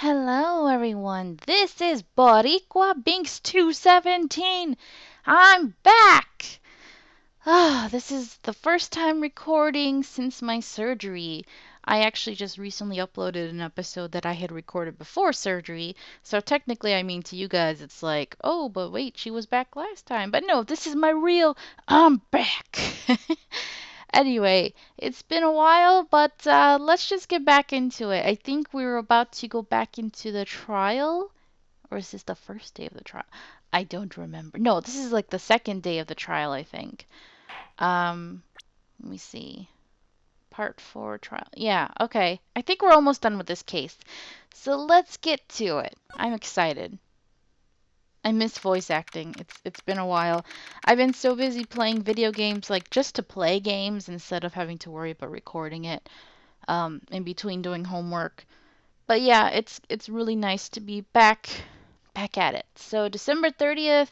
Hello everyone, this is Boricua Binks 217. I'm back! This is the first time recording since my surgery. I actually just recently uploaded an episode that I had recorded before surgery, so technically I mean to you guys it's like, oh, but wait, she was back last time. But no, this is my real, I'm back! Anyway, it's been a while, but let's just get back into it. I think we were about to go back into the trial. Or is this the first day of the trial? I don't remember. No, this is like the second day of the trial, I think. Let me see. Part 4 trial. Yeah, okay. I think we're almost done with this case. So let's get to it. I'm excited. I miss voice acting. It's been a while. I've been so busy playing video games, like just to play games instead of having to worry about recording it in between doing homework. But yeah, it's really nice to be back at it. So December 30th,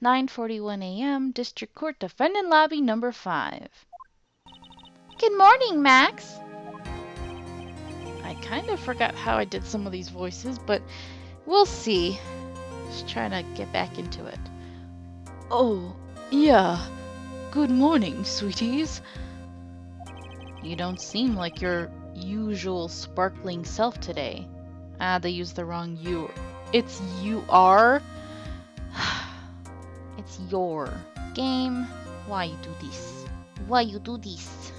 9:41 a.m., District Court, Defendant Lobby number 5. Good morning, Max. I kind of forgot how I did some of these voices, but we'll see. Just trying to get back into it. Oh, yeah. Good morning, sweeties. You don't seem like your usual sparkling self today. Ah, they used the wrong you. It's you are. It's your game. Why you do this? Why you do this?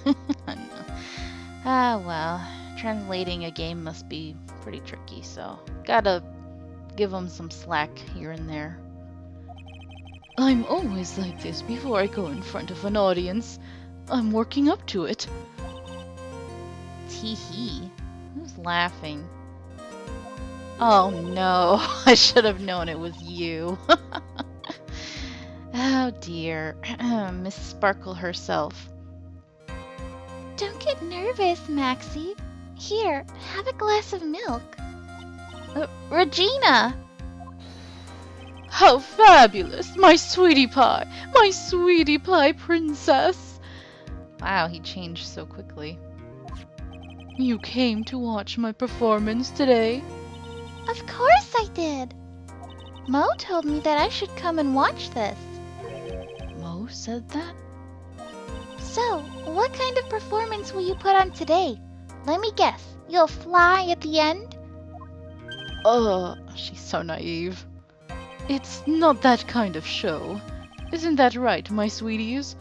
Ah, well, translating a game must be pretty tricky, so gotta give them some slack here and there. I'm always like this before I go in front of an audience. I'm working up to it. Tee-hee. Who's laughing? Oh no, I should have known it was you. Oh dear, Miss Sparkle herself. Don't get nervous, Maxie. Here, have a glass of milk. Regina! How fabulous! My sweetie pie! My sweetie pie princess! Wow, he changed so quickly. You came to watch my performance today? Of course I did! Mo told me that I should come and watch this. Mo said that? So, what kind of performance will you put on today? Let me guess, you'll fly at the end? She's so naive. It's not that kind of show. Isn't that right, my sweeties?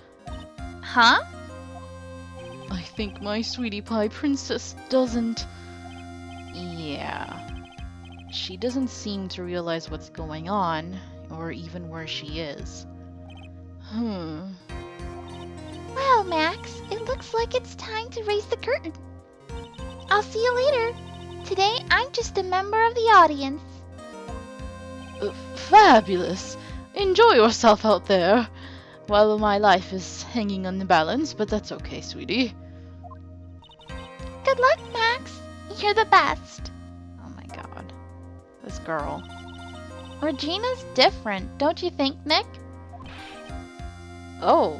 Huh? I think my sweetie pie princess doesn't... Yeah. She doesn't seem to realize what's going on, or even where she is. Well, Max, it looks like it's time to raise the curtain. I'll see you later. Today, I'm just a member of the audience. Fabulous! Enjoy yourself out there. Well, my life is hanging on the balance, but that's okay, sweetie. Good luck, Max. You're the best. Oh my god. This girl. Regina's different, don't you think, Nick? Oh.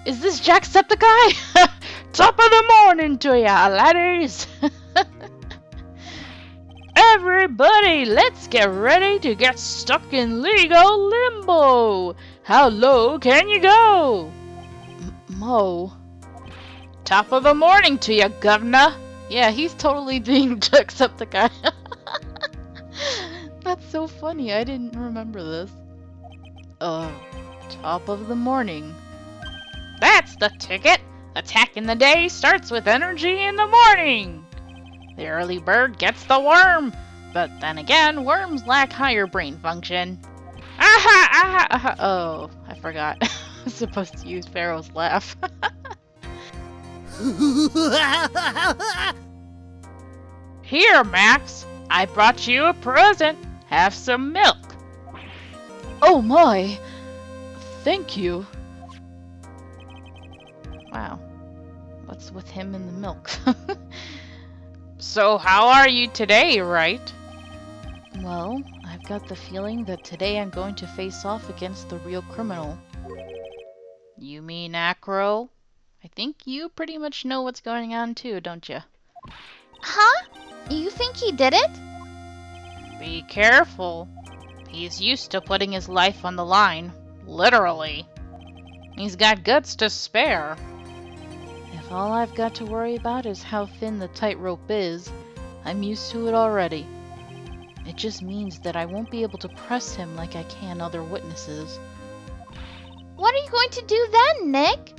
Is this Jacksepticeye? Top of the morning to ya, laddies! Everybody, let's get ready to get stuck in legal limbo! How low can you go? Mo. Top of the morning to you, governor! Yeah, he's totally being Jacksepticeye. That's so funny, I didn't remember this. Top of the morning. That's the ticket! Attack in the day starts with energy in the morning! The early bird gets the worm! But then again, worms lack higher brain function. Aha! Aha! Aha! Oh, I forgot. I was supposed to use Pharaoh's laugh. Here, Max! I brought you a present! Have some milk! Oh my! Thank you! Wow. What's with him and the milk? So how are you today, right? Well, I've got the feeling that today I'm going to face off against the real criminal. You mean Acro? I think you pretty much know what's going on too, don't you? Huh? You think he did it? Be careful. He's used to putting his life on the line. Literally. He's got guts to spare. If all I've got to worry about is how thin the tightrope is, I'm used to it already. It just means that I won't be able to press him like I can other witnesses. What are you going to do then, Nick?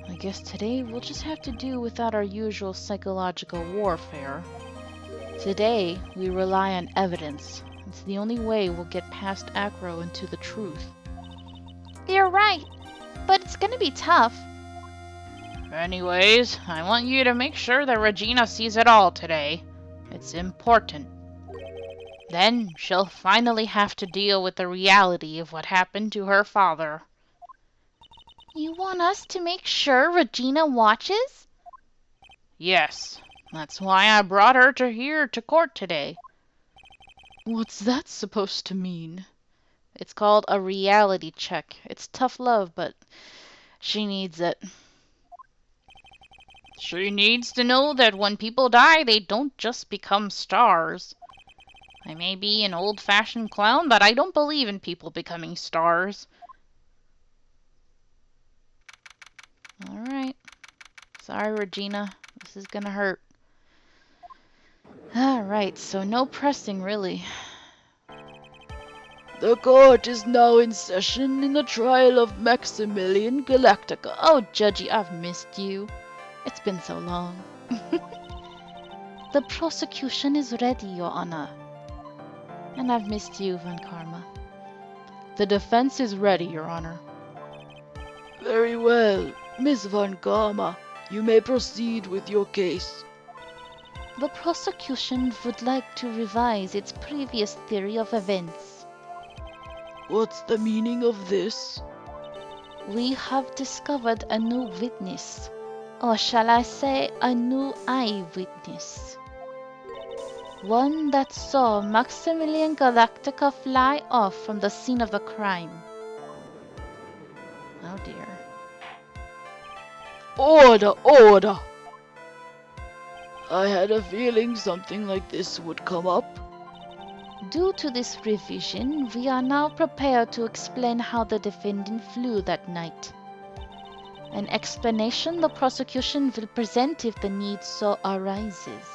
I guess today we'll just have to do without our usual psychological warfare. Today, we rely on evidence. It's the only way we'll get past Acro and to the truth. You're right, but it's gonna be tough. Anyways, I want you to make sure that Regina sees it all today. It's important. Then she'll finally have to deal with the reality of what happened to her father. You want us to make sure Regina watches? Yes, that's why I brought her here to court today. What's that supposed to mean? It's called a reality check. It's tough love, but she needs it. She needs to know that when people die, they don't just become stars. I may be an old-fashioned clown, but I don't believe in people becoming stars. Alright. Sorry, Regina. This is gonna hurt. Alright, so no pressing, really. The court is now in session in the trial of Maximilian Galactica. Oh, Judgy, I've missed you. It's been so long. The prosecution is ready, Your Honor. And I've missed you, Von Karma. The defense is ready, Your Honor. Very well. Miss Von Karma, you may proceed with your case. The prosecution would like to revise its previous theory of events. What's the meaning of this? We have discovered a new witness, or shall I say a new eyewitness. One that saw Maximilian Galactica fly off from the scene of the crime. Oh dear. Order! Order! I had a feeling something like this would come up. Due to this revision, we are now prepared to explain how the defendant flew that night. An explanation the prosecution will present if the need so arises.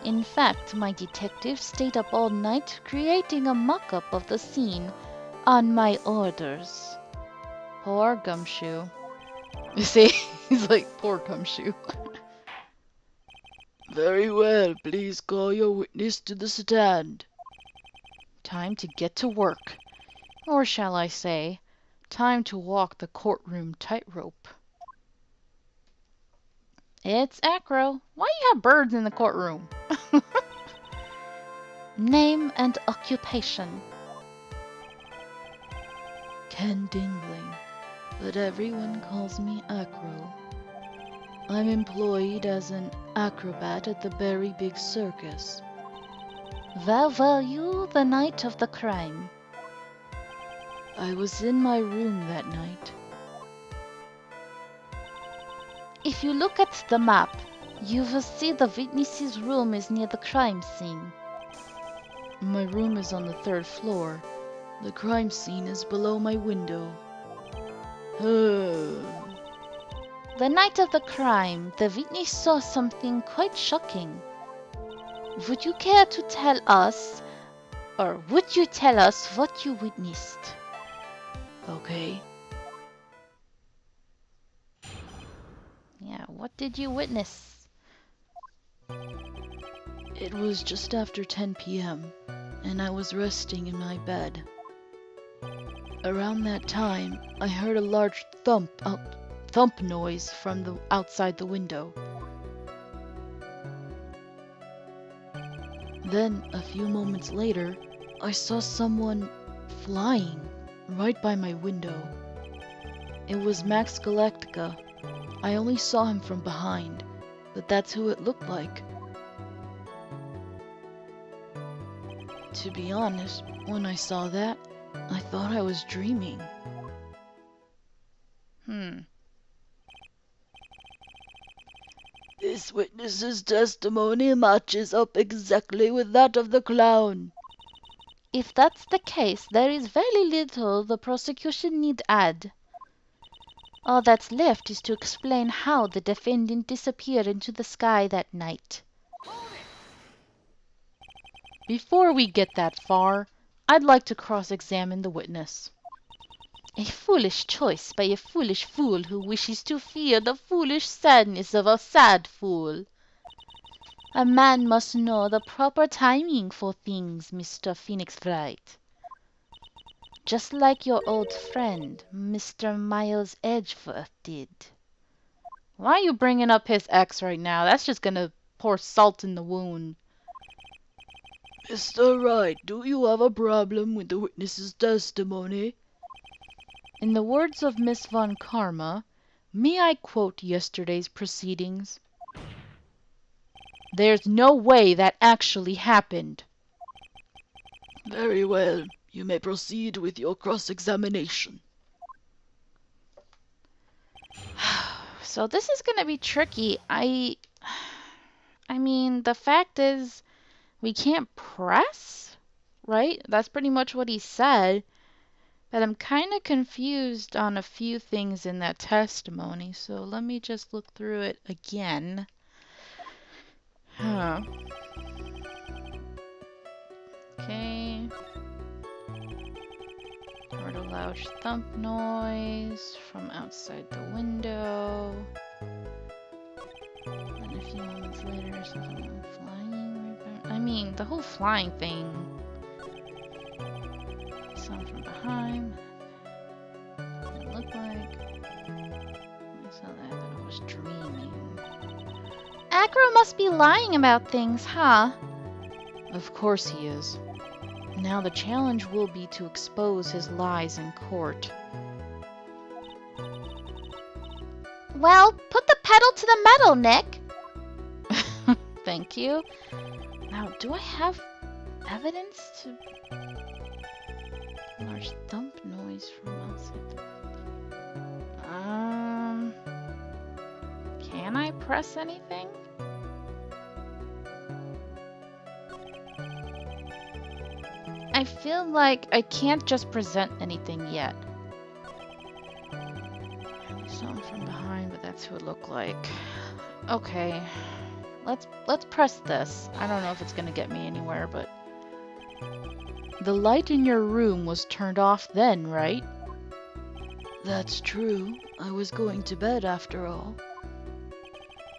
In fact, my detective stayed up all night creating a mock-up of the scene on my orders. Poor Gumshoe. You see, he's like, poor Gumshoe. Very well, please call your witness to the stand. Time to get to work. Or shall I say, time to walk the courtroom tightrope. It's Acro. Why you have birds in the courtroom? Name and occupation. Ken Dingling, but everyone calls me Acro. I'm employed as an acrobat at the Berry Big Circus. Where were you the night of the crime? I was in my room that night. If you look at the map, you will see the witness's room is near the crime scene. My room is on the 3rd floor. The crime scene is below my window. The night of the crime, the witness saw something quite shocking. Would you care to tell us, or would you tell us what you witnessed? Okay. Yeah, what did you witness? It was just after 10 p.m., and I was resting in my bed. Around that time, I heard a large thump noise from outside the window. Then, a few moments later, I saw someone flying right by my window. It was Max Galactica. I only saw him from behind, but that's who it looked like. To be honest, when I saw that, I thought I was dreaming. This This witness's testimony matches up exactly with that of the clown. If that's the case, there is very little the prosecution need add. All that's left is to explain how the defendant disappeared into the sky that night. Before we get that far, I'd like to cross-examine the witness. A foolish choice by a foolish fool who wishes to feel the foolish sadness of a sad fool. A man must know the proper timing for things, Mr. Phoenix Wright. Just like your old friend, Mr. Miles Edgeworth did. Why are you bringing up his ex right now? That's just gonna pour salt in the wound. Mr. Wright, do you have a problem with the witness's testimony? In the words of Miss Von Karma, may I quote yesterday's proceedings? There's no way that actually happened. Very well. You may proceed with your cross-examination. So this is gonna be tricky. I mean, the fact is, we can't press, right? That's pretty much what he said. But I'm kind of confused on a few things in that testimony, so let me just look through it again. Huh. Okay. Heard a loud thump noise from outside the window. And a few moments later, something went flying right back. I mean, the whole flying thing. Some from behind. It looked like. I saw that, I thought I was dreaming. Acro must be lying about things, huh? Of course he is. Now the challenge will be to expose his lies in court. Well, put the pedal to the metal, Nick. Thank you. Now, do I have evidence to... Large thump noise from outside the... Can I press anything? I feel like I can't just present anything yet. Someone from behind, but that's who it looked like. Okay, let's press this. I don't know if it's gonna get me anywhere, but the light in your room was turned off then, right? That's true. I was going to bed after all.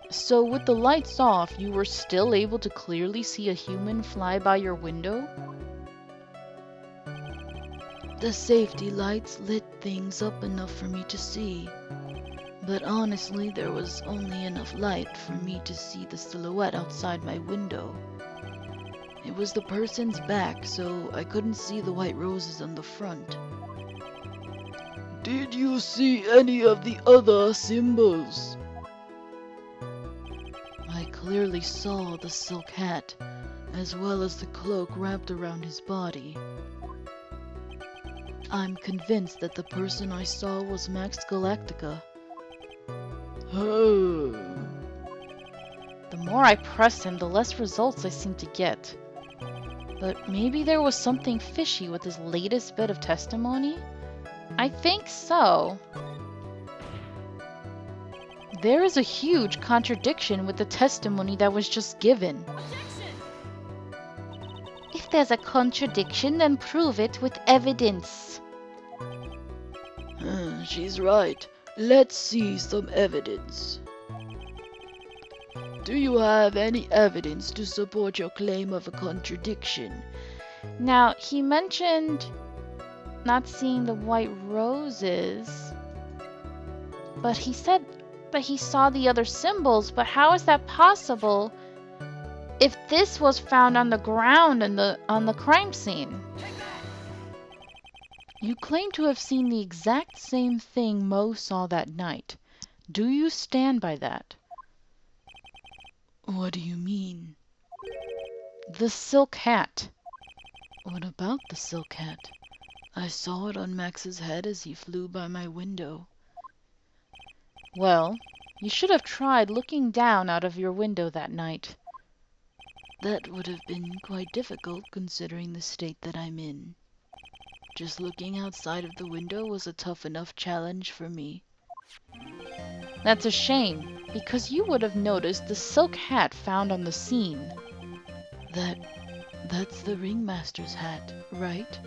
So with the lights off, you were still able to clearly see a human fly by your window? The safety lights lit things up enough for me to see. But honestly, there was only enough light for me to see the silhouette outside my window. It was the person's back, so I couldn't see the white roses on the front. Did you see any of the other symbols? I clearly saw the silk hat, as well as the cloak wrapped around his body. I'm convinced that the person I saw was Max Galactica. Oh. The more I press him, the less results I seem to get. But maybe there was something fishy with his latest bit of testimony? I think so. There is a huge contradiction with the testimony that was just given. If there's a contradiction, then prove it with evidence. She's right. Let's see some evidence. Do you have any evidence to support your claim of a contradiction? Now, he mentioned not seeing the white roses, but he said that he saw the other symbols, but how is that possible if this was found on the ground on the crime scene? You claim to have seen the exact same thing Mo saw that night. Do you stand by that? What do you mean? The silk hat. What about the silk hat? I saw it on Max's head as he flew by my window. Well, You should have tried looking down out of your window that night. That would have been quite difficult considering the state that I'm in. Just looking outside of the window was a tough enough challenge for me. That's a shame, because you would have noticed the silk hat found on the scene. That's the ringmaster's hat, right?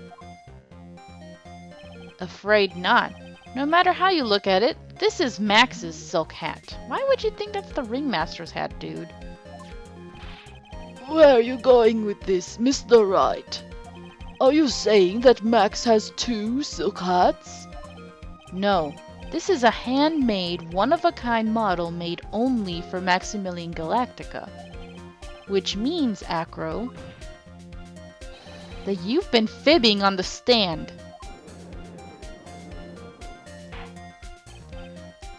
Afraid not. No matter how you look at it, this is Max's silk hat. Why would you think that's the ringmaster's hat, dude? Where are you going with this, Mr. Wright? Are you saying that Max has 2 silk hats? No. This is a handmade, one-of-a-kind model made only for Maximilian Galactica. Which means, Acro, that you've been fibbing on the stand.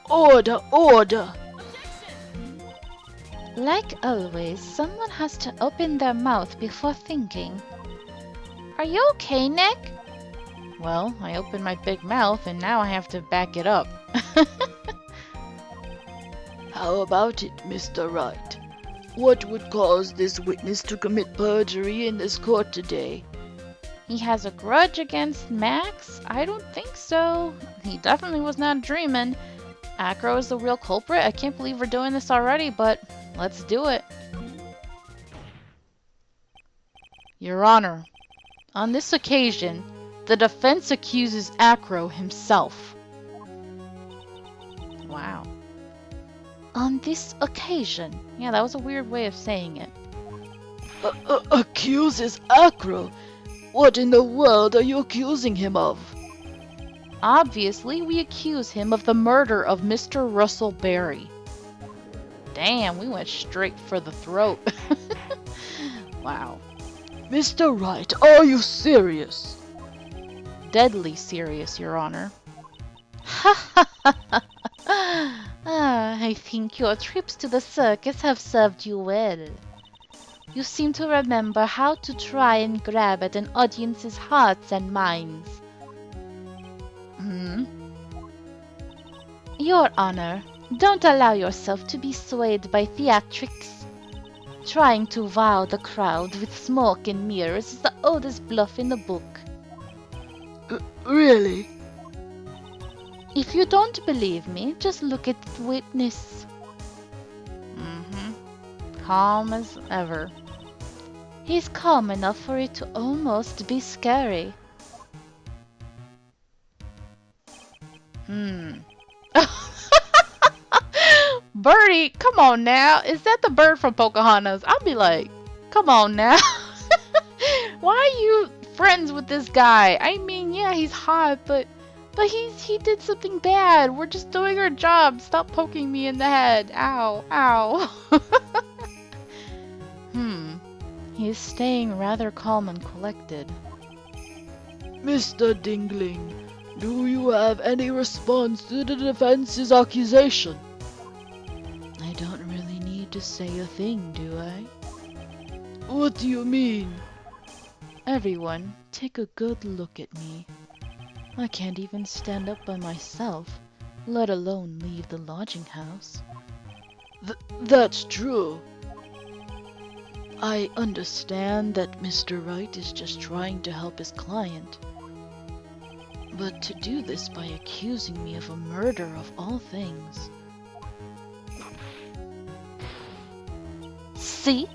Order, order! Like always, someone has to open their mouth before thinking. Are you okay, Nick? Well, I opened my big mouth and now I have to back it up. How about it, Mr. Wright? What would cause this witness to commit perjury in this court today? He has a grudge against Max? I don't think so. He definitely was not dreaming. Acro is the real culprit. I can't believe we're doing this already, but let's do it. Your Honor, on this occasion, the defense accuses Acro himself. Wow. On this occasion. Yeah, that was a weird way of saying it. Accuses Acro? What in the world are you accusing him of? Obviously, we accuse him of the murder of Mr. Russell Berry. Damn, we went straight for the throat. Wow. Mr. Wright, are you serious? Deadly serious, Your Honor. I think your trips to the circus have served you well. You seem to remember how to try and grab at an audience's hearts and minds. Your Honor, don't allow yourself to be swayed by theatrics. Trying to wow the crowd with smoke and mirrors is the oldest bluff in the book. Really? If you don't believe me, just look at the witness. Calm as ever. He's calm enough for it to almost be scary. Birdie, come on now. Is that the bird from Pocahontas? I'll be like, come on now. Why are you friends with this guy? I mean, yeah, he's hot, but he did something bad. We're just doing our job. Stop poking me in the head. Ow, ow. He's staying rather calm and collected. Mr. Dingling, do you have any response to the defense's accusation? I don't really need to say a thing, do I? What do you mean? Everyone, take a good look at me. I can't even stand up by myself, let alone leave the lodging house. That's true. I understand that Mr. Wright is just trying to help his client. But to do this by accusing me of a murder of all things... See?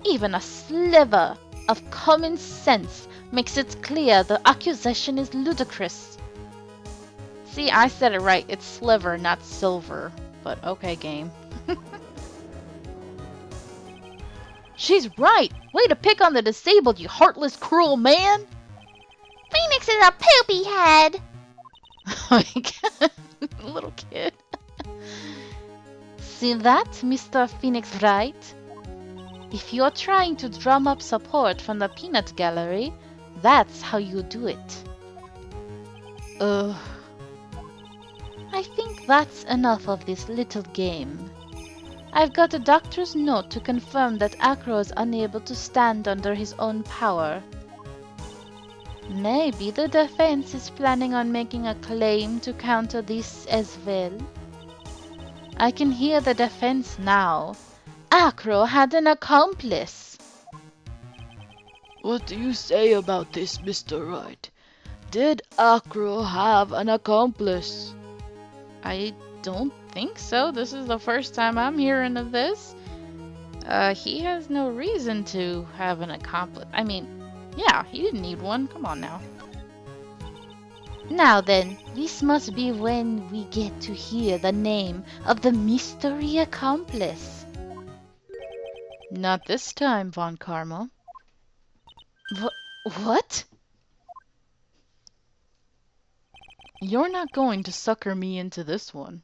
Even a sliver of common sense makes it clear the accusation is ludicrous. See, I said it right. It's sliver, not silver. But okay, game. She's right. Way to pick on the disabled, you heartless, cruel man. Phoenix is a poopy head. Little kid. See that, Mr. Phoenix Wright? If you're trying to drum up support from the peanut gallery, that's how you do it. I think that's enough of this little game. I've got a doctor's note to confirm that Acro is unable to stand under his own power. Maybe the defense is planning on making a claim to counter this as well. I can hear the defense now. Acro had an accomplice. What do you say about this, Mr. Wright? Did Acro have an accomplice? I don't think so. This is the first time I'm hearing of this. He has no reason to have an accomplice. I mean, yeah, he didn't need one. Come on now. Now then, this must be when we get to hear the name of the mystery accomplice. Not this time, Von Karma. What? You're not going to sucker me into this one.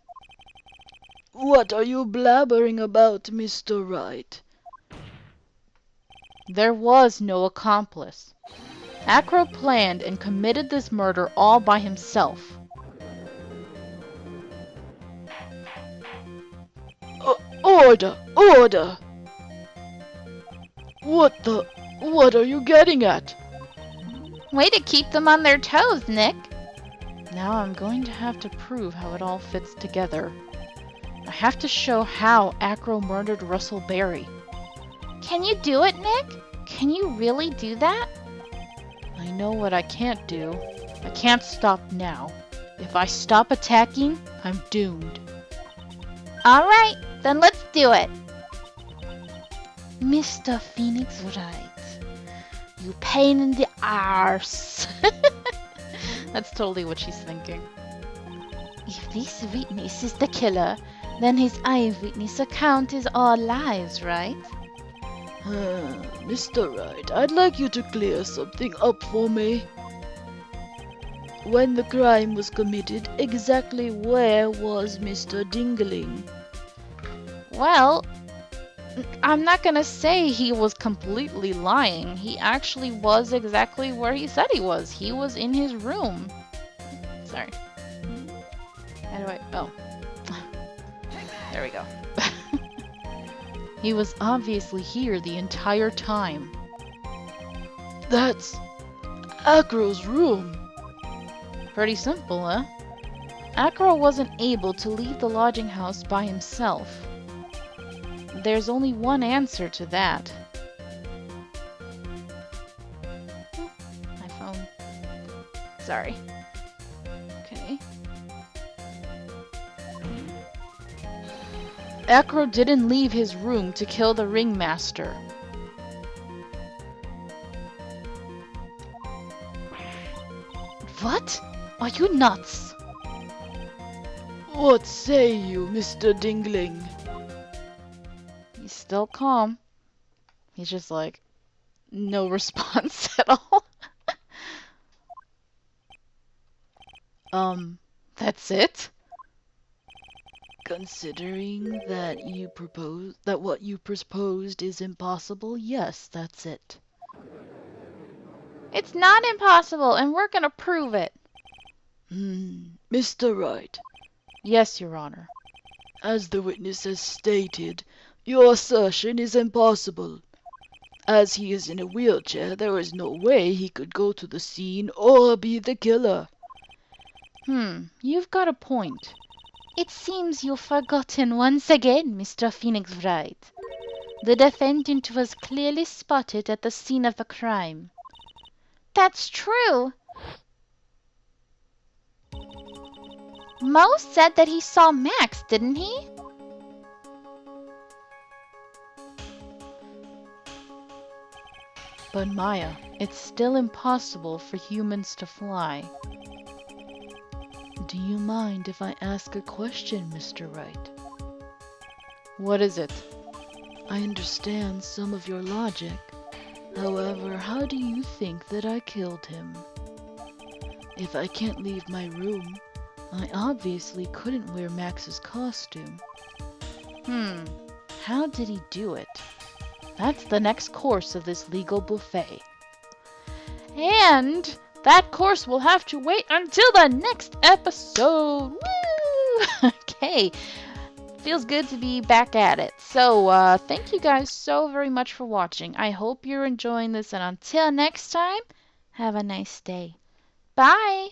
What are you blabbering about, Mr. Wright? There was no accomplice. Acro planned and committed this murder all by himself. Order! Order! What are you getting at? Way to keep them on their toes, Nick. Now I'm going to have to prove how it all fits together. I have to show how Acro murdered Russell Berry. Can you do it, Nick? Can you really do that? I know what I can't do. I can't stop now. If I stop attacking, I'm doomed. Alright, then let's do it. Mr. Phoenix Wright, you pain in the arse. That's totally what she's thinking. If this witness is the killer, then his eyewitness account is all lies, right? Mr. Wright, I'd like you to clear something up for me. When the crime was committed, exactly where was Mr. Dingling? Well, I'm not gonna say he was completely lying. He actually was exactly where he said he was. He was in his room. Sorry. How do I... Oh. There we go. He was obviously here the entire time. That's Acro's room. Pretty simple, huh? Acro wasn't able to leave the lodging house by himself. There's only one answer to that. My phone. Sorry. Okay. Acro didn't leave his room to kill the ringmaster. What? Are you nuts? What say you, Mr. Dingling? He's still calm. He's just like, no response at all. That's it? Considering that what you proposed is impossible, yes, that's it. It's not impossible, and we're gonna prove it. Mr. Wright, Yes, Your Honor. as the witness has stated, your assertion is impossible. As he is in a wheelchair, there is no way he could go to the scene or be the killer. You've got a point. It seems you've forgotten once again, Mr. Phoenix Wright. The defendant was clearly spotted at the scene of the crime. That's true. Mo said that he saw Max, didn't he? But Maya, it's still impossible for humans to fly. Do you mind if I ask a question, Mr. Wright? What is it? I understand some of your logic. However, how do you think that I killed him? If I can't leave my room, I obviously couldn't wear Max's costume. How did he do it? That's the next course of this legal buffet. And that course will have to wait until the next episode. Woo! Okay. Feels good to be back at it. So, thank you guys so very much for watching. I hope you're enjoying this, and until next time, have a nice day. Bye!